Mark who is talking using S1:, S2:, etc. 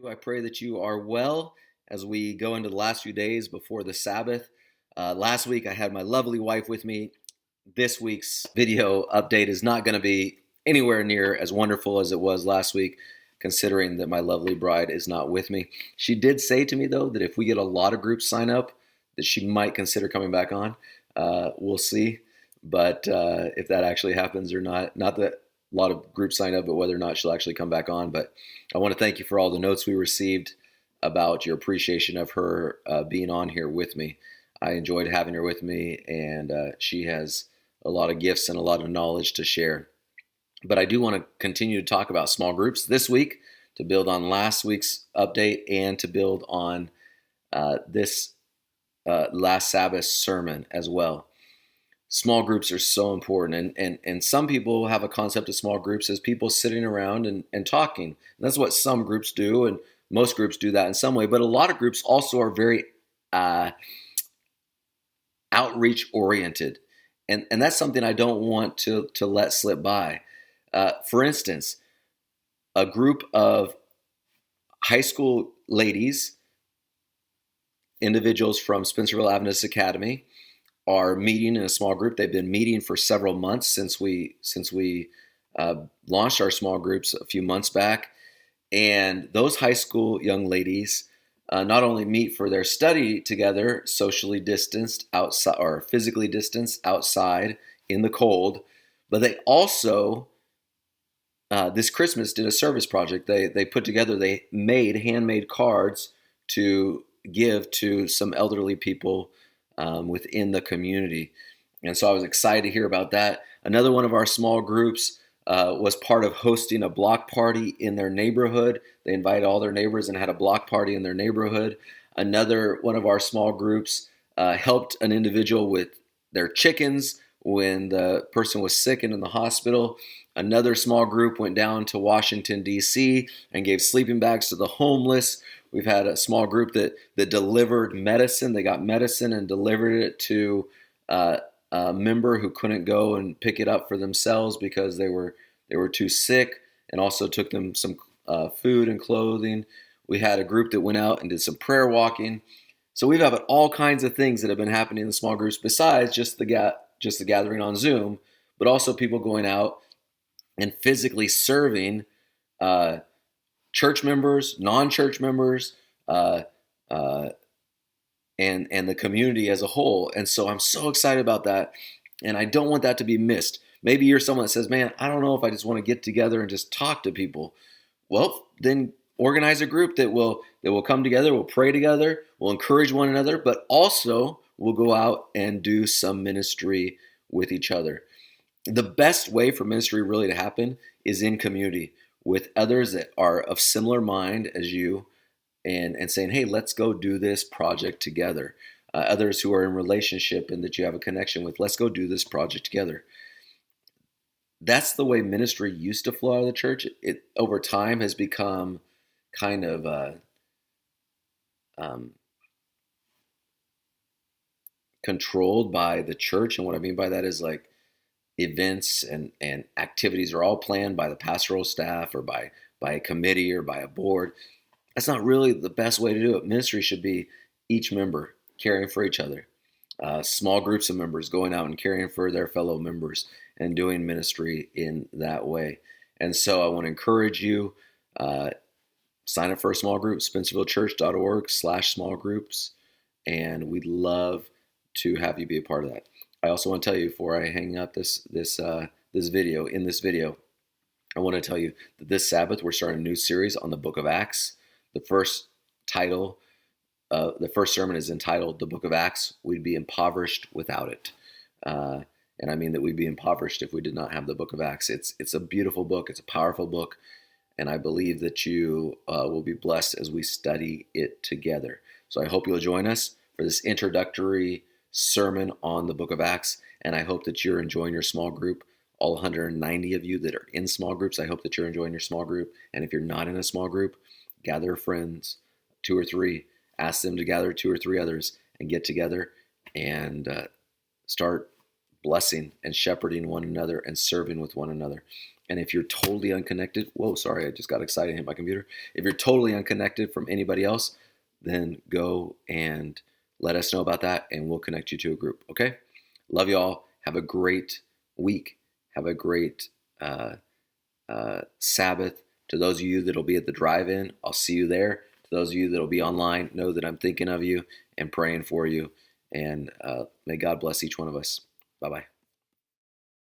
S1: I pray that you are well as we go into the last few days before the Sabbath. Last week, I had my lovely wife with me. This week's video update is not going to be anywhere near as wonderful as it was last week, considering that my lovely bride is not with me. She did say to me, though, that if we get a lot of groups sign up, that she might consider coming back on. We'll see. But if that actually happens or not that a lot of groups sign up, but whether or not she'll actually come back on. But I want to thank you for all the notes we received about your appreciation of her being on here with me. I enjoyed having her with me, and she has a lot of gifts and a lot of knowledge to share. But I do want to continue to talk about small groups this week to build on last week's update and to build on this last Sabbath sermon as well. Small groups are so important, and some people have a concept of small groups as people sitting around and talking. And that's what some groups do, and most groups do that in some way. But a lot of groups also are very outreach oriented, and that's something I don't want to let slip by. For instance, a group of high school ladies, individuals from Spencerville Adventist Academy, are meeting in a small group. They've been meeting for several months since we launched our small groups a few months back. And those high school young ladies not only meet for their study together, socially distanced outside or physically distanced outside in the cold, but they also this Christmas did a service project. They put together, they made handmade cards to give to some elderly people within the community. And so I was excited to hear about that. Another one of our small groups was part of hosting a block party in their neighborhood. They invited all their neighbors and had a block party in their neighborhood. Another one of our small groups helped an individual with their chickens when the person was sick and in the hospital. Another small group went down to Washington, D.C. and gave sleeping bags to the homeless. We've had a small group that delivered medicine. They got medicine and delivered it to a member who couldn't go and pick it up for themselves because they were too sick, and also took them some food and clothing. We had a group that went out and did some prayer walking. So we've had all kinds of things that have been happening in the small groups besides just the gathering on Zoom, but also people going out and physically serving church members, non-church members, and the community as a whole. And so I'm so excited about that, and I don't want that to be missed. Maybe you're someone that says, man, I don't know if I just want to get together and just talk to people. Well, then organize a group that will come together, will pray together, will encourage one another, but also will go out and do some ministry with each other. The best way for ministry really to happen is in community with others that are of similar mind as you, and saying, hey, let's go do this project together. Others who are in relationship and that you have a connection with, let's go do this project together. That's the way ministry used to flow out of the church. It over time has become kind of controlled by the church. And what I mean by that is like events and activities are all planned by the pastoral staff or by a committee or by a board. That's not really the best way to do it. Ministry should be each member caring for each other. Small groups of members going out and caring for their fellow members and doing ministry in that way. And so I want to encourage you, sign up for a small group, spencervillechurch.org/small groups. And we'd love to have you be a part of that. I also want to tell you before I hang up this video, I want to tell you that this Sabbath we're starting a new series on the book of Acts. The first sermon is entitled "The Book of Acts." We'd be impoverished without it, and I mean that we'd be impoverished if we did not have the book of Acts. It's a beautiful book. It's a powerful book, and I believe that you will be blessed as we study it together. So I hope you'll join us for this introductory sermon on the book of Acts, and I hope that you're enjoying your small group. All 190 of you that are in small groups, I hope that you're enjoying your small group. And if you're not in a small group, gather friends, 2 or 3, ask them to gather 2 or 3 others and get together and start blessing and shepherding one another and serving with one another. And if you're totally unconnected, whoa, sorry, I just got excited and hit my computer. If you're totally unconnected from anybody else, then go and let us know about that and we'll connect you to a group. Okay? Love you all. Have a great week. Have a great Sabbath. To those of you that'll be at the drive-in, I'll see you there. To those of you that'll be online, know that I'm thinking of you and praying for you. And may God bless each one of us. Bye-bye.